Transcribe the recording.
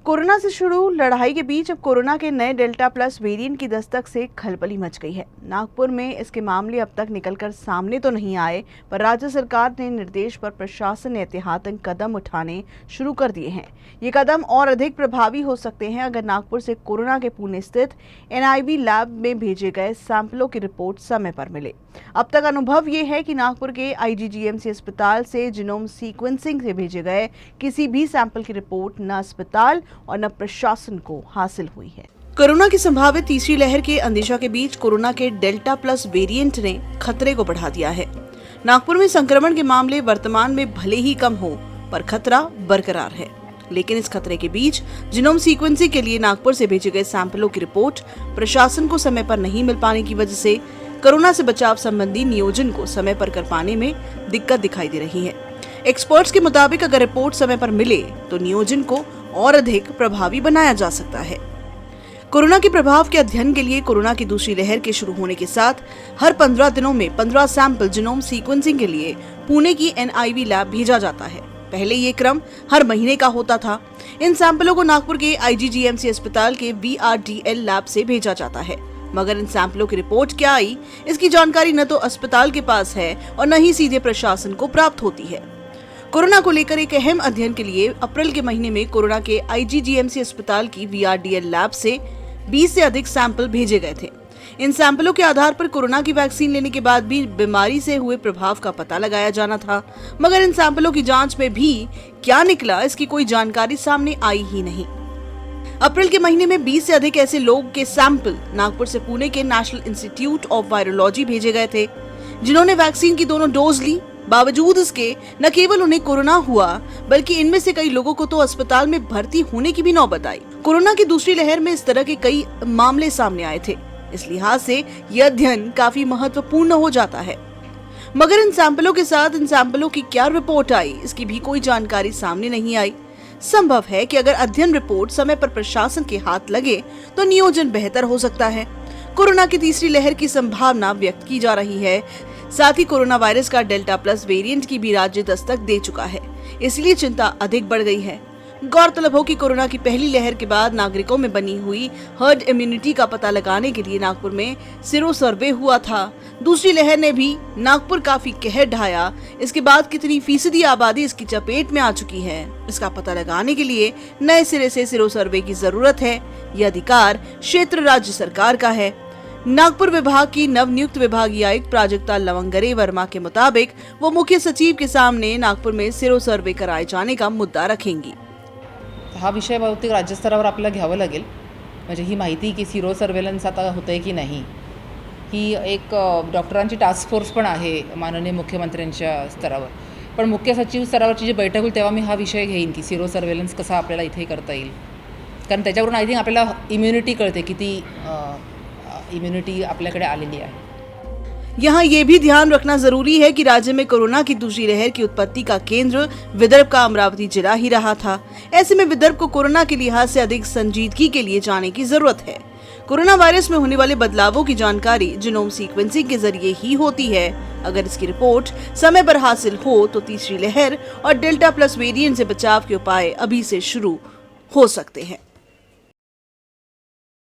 Corona से शुरू लड़ाई के बीच अब कोरोना के नए डेल्टा प्लस वेरिएंट की दस्तक से खलबली मच गई है। नागपुर में इसके मामले अब तक निकलकर सामने तो नहीं आए, पर राज्य सरकार ने निर्देश पर प्रशासन ने एहतियातन कदम उठाने शुरू कर दिए हैं। ये कदम और अधिक प्रभावी हो सकते हैं अगर नागपुर से कोरोना के पुणे स्थित NIV लैब में भेजे गए सैंपलों की रिपोर्ट समय पर मिले। अब तक अनुभव ये है कि नागपुर के IGGMC अस्पताल से जीनोम सीक्वेंसिंग से भेजे गए किसी भी सैंपल की रिपोर्ट न अस्पताल और न प्रशासन को हासिल हुई है। कोरोना की संभावित तीसरी लहर के अंदेशा के बीच कोरोना के डेल्टा प्लस वेरिएंट ने खतरे को बढ़ा दिया है। नागपुर में संक्रमण के मामले वर्तमान में भले ही कम हो, पर खतरा बरकरार है। लेकिन इस खतरे के बीच जीनोम सीक्वेंसिंग के लिए नागपुर से भेजे गए सैंपलों की रिपोर्ट प्रशासन को समय पर नहीं मिल पाने की वजह से कोरोना से बचाव संबंधी नियोजन को समय पर कर पाने में दिक्कत दिखाई दे रही है। एक्सपर्ट्स के मुताबिक अगर रिपोर्ट समय पर मिले तो नियोजन को और अधिक प्रभावी बनाया जा सकता है। कोरोना के प्रभाव के अध्ययन के लिए कोरोना की दूसरी लहर के शुरू होने के साथ हर 15 दिनों में 15 सैंपल जीनोम सीक्वेंसिंग के लिए पुणे की NIV लैब भेजा जाता है। पहले ये क्रम हर महीने का होता था। इन सैंपलों को नागपुर के IGGMC अस्पताल के VRDL लैब से भेजा जाता है, मगर इन सैंपलों की रिपोर्ट क्या आई, इसकी जानकारी न तो अस्पताल के पास है और न ही सीधे प्रशासन को प्राप्त होती है। कोरोना को लेकर एक अहम अध्ययन के लिए अप्रैल के महीने में कोरोना के IGGMC अस्पताल की VRDL लैब से 20 से अधिक सैंपल भेजे गए थे। इन सैंपलों के आधार पर कोरोना की वैक्सीन लेने के बाद भी बीमारी से हुए प्रभाव का पता लगाया जाना था, मगर इन सैंपलों की जांच में भी क्या निकला, इसकी कोई जानकारी सामने आई ही नहीं। अप्रैल के महीने में 20 से अधिक ऐसे लोग के सैंपल नागपुर से पुणे के नेशनल इंस्टीट्यूट ऑफ वायरोलॉजी भेजे गए थे, जिन्होंने वैक्सीन की दोनों डोज ली। बावजूद इसके न केवल उन्हें कोरोना हुआ, बल्कि इनमें से कई लोगों को तो अस्पताल में भर्ती होने की भी नौबत आई। कोरोना की दूसरी लहर में इस तरह के कई मामले सामने आए थे, इस लिहाज से यह अध्ययन काफी महत्वपूर्ण हो जाता है। मगर इन सैंपलों के साथ इन सैंपलों की क्या रिपोर्ट आई, इसकी भी कोई जानकारी सामने नहीं आई। संभव है कि अगर अध्ययन रिपोर्ट समय पर प्रशासन के हाथ लगे तो नियोजन बेहतर हो सकता है। कोरोना की तीसरी लहर की संभावना व्यक्त की जा रही है। साथ ही कोरोना वायरस का डेल्टा प्लस वेरिएंट की भी राज्य दस्तक दे चुका है, इसलिए चिंता अधिक बढ़ गई है। गौरतलब हो कि कोरोना की पहली लहर के बाद नागरिकों में बनी हुई हर्ड इम्यूनिटी का पता लगाने के लिए नागपुर में सिरो सर्वे हुआ था। दूसरी लहर ने भी नागपुर काफी कहर ढाया। इसके बाद कितनी फीसदी आबादी इसकी चपेट में आ चुकी है, इसका पता लगाने के लिए नए सिरे से सिरो सर्वे की जरूरत है। यह अधिकार क्षेत्र राज्य सरकार का है। नागपुर विभाग की नवनियुक्त विभागीय आयुक्त प्राजक्ता लवंगरे वर्मा के मुताबिक वो मुख्य सचिव के सामने नागपुर में सिरो सर्वे कराए जाने का मुद्दा रखेंगी। हा विषय बहुतेक राज्य स्तरावर आपल्याला घ्यावं लागेल, म्हणजे ही माहिती की सिरो सर्वेलन्स आता होतंय की नाही, ही एक डॉक्टरांची टास्क फोर्स पण आहे माननीय मुख्यमंत्र्यांच्या स्तरावर, पण मुख्य सचिव स्तरावरची जी बैठक होईल तेव्हा मी हा विषय घेईन की सिरो सर्वेलन्स कसा आपल्याला इथे करता येईल, कारण त्याच्यावरून आय थिंक आपल्याला इम्युनिटी कळते, किती इम्युनिटी आपल्याकडे आलेली आहे। यहाँ ये भी ध्यान रखना जरूरी है कि राज्य में कोरोना की दूसरी लहर की उत्पत्ति का केंद्र विदर्भ का अमरावती जिला ही रहा था। ऐसे में विदर्भ को कोरोना के लिहाज से अधिक संजीदगी के लिए जाने की जरूरत है। कोरोना वायरस में होने वाले बदलावों की जानकारी जीनोम सीक्वेंसिंग के जरिए ही होती है। अगर इसकी रिपोर्ट समय पर हासिल हो तो तीसरी लहर और डेल्टा प्लस वेरिएंट से बचाव के उपाय अभी से शुरू हो सकते हैं।